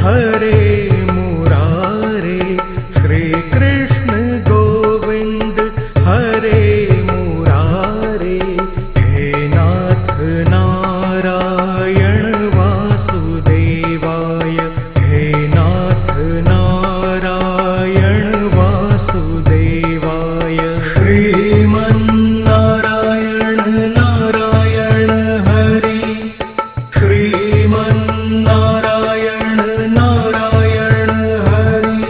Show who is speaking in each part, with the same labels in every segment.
Speaker 1: हरे मुरारे, श्री कृष्ण गोविंद हरे मुरारे। हे नाथ नारायण वासुदेवाय, हे नाथ नारायण वासुदेवाय। श्रीमन्नारायण नारायण हरि, श्रीमन्नारायण नारायण हरि।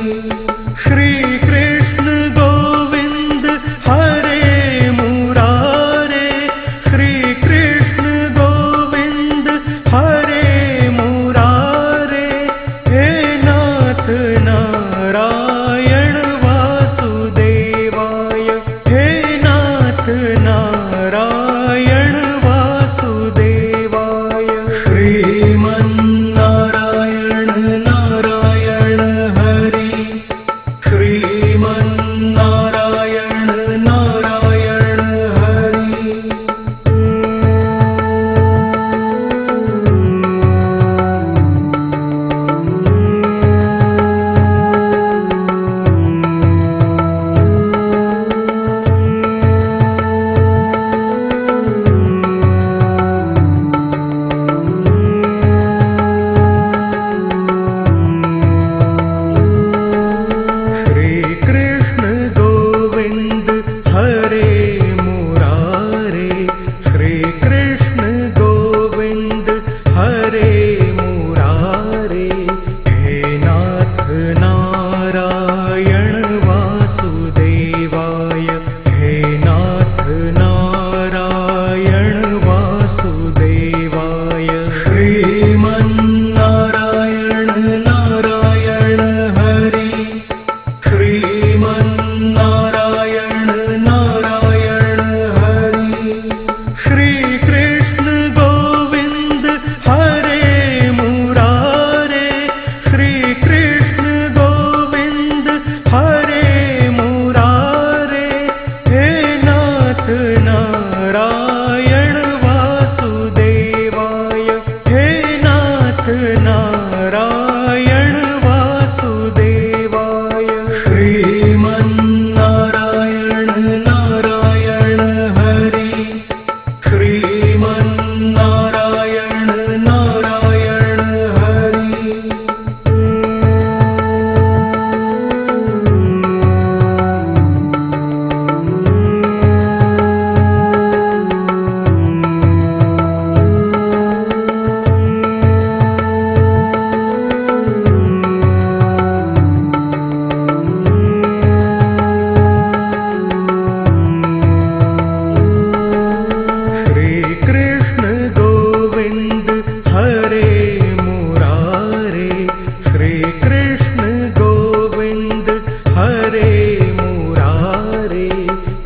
Speaker 1: श्री कृष्ण गोविंद हरे मुरारे, श्री कृष्ण गोविंद हरे मुरारे। हे नाथ नारायण वासुदेवाय, हे नाथ नारायण वासुदेवाय। श्रीमन्नारायण नारायण हरि, श्रीमन्नारायण नारायण हरि। श्री कृष्ण गोविंद हरे मुरारे, श्री कृष्ण गोविंद हरे मुरारे। हे नाथ नारायण वासुदेवाय, हे नाथ नारायण वासुदेवाय। श्रीमन्नारायण नारायण हरि, श्रीमन्नारायण नारायण हरि। श्री कृष्ण गोविंद हरे मुरारे, श्री कृष्ण गोविंद हरे मुरारे। हे नाथ नारायण वासुदेवाय, हे नाथ नारायण वासुदेवाय। श्रीमन्नारायण नारायण हरि, श्रीमन्नारायण नारायण हरि। श्री कृष्ण गोविंद हरे मुरारे, श्री कृष्ण गोविंद हरे मुरारे।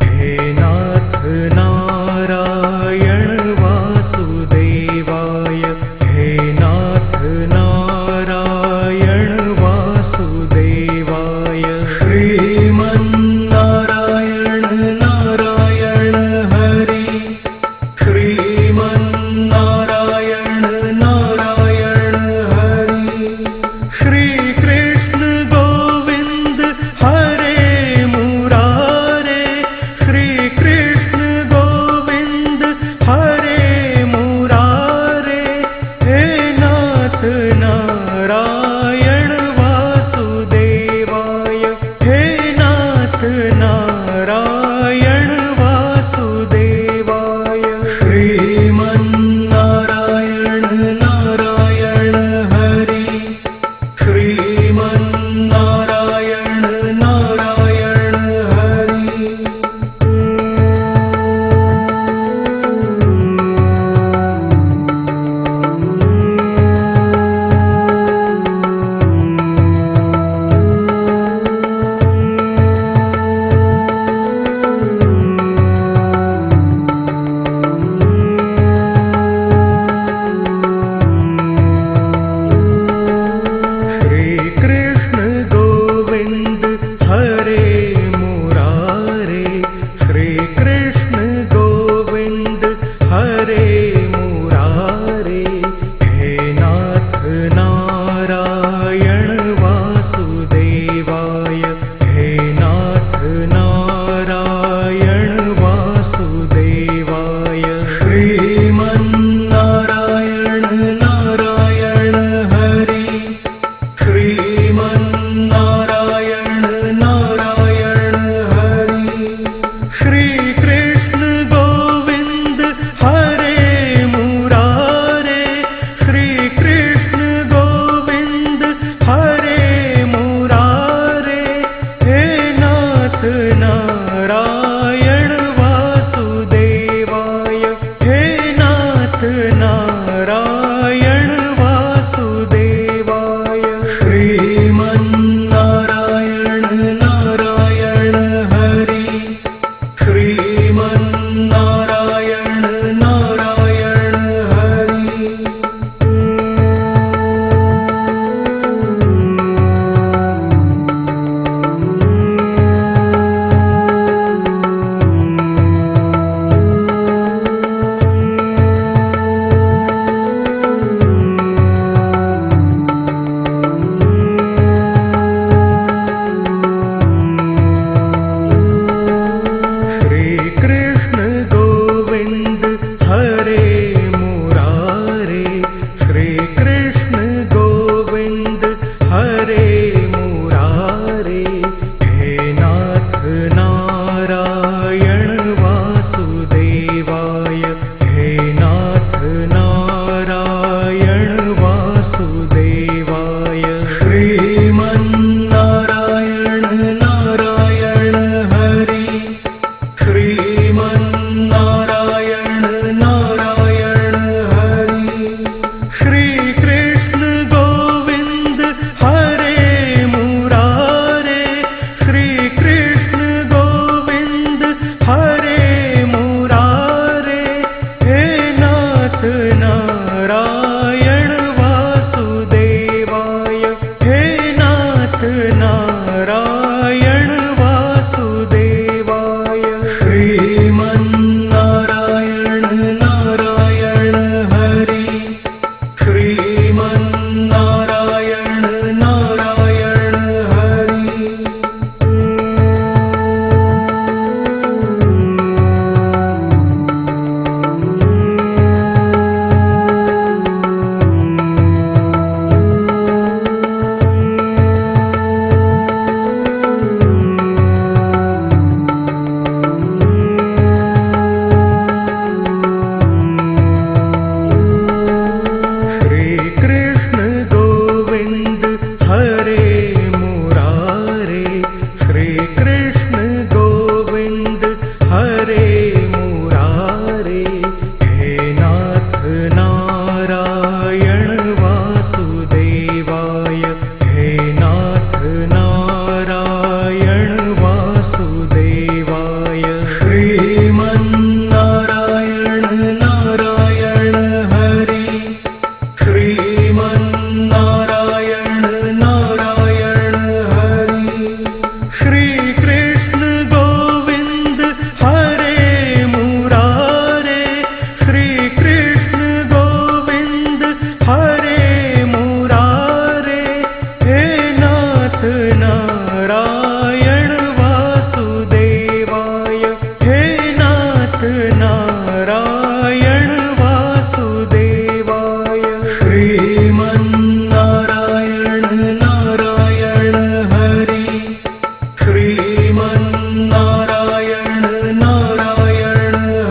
Speaker 1: हे नाथ नारायण वासुदेवाय, हे नाथ नारायण वासुदेवाय। श्रीमन्नारायण नारायण हरि, श्रीमन्नारायण नारायण हरि। श्री कृष्ण गोविंद हरे मुरारे, श्री कृष्ण गोविंद हरे मुरारे। हे नाथ नारायण वासुदेवाय, हे नाथ नारायण वासुदेवाय। श्रीमन्नारायण नारायण हरि, श्रीमन्नारायण नारायण हरि। नारायण वासुदेवाय हे नाथ नारायण वासुदेवाय श्रीमन्नारायण नारायण हरि श्रीमन्नारायण नारायण हरि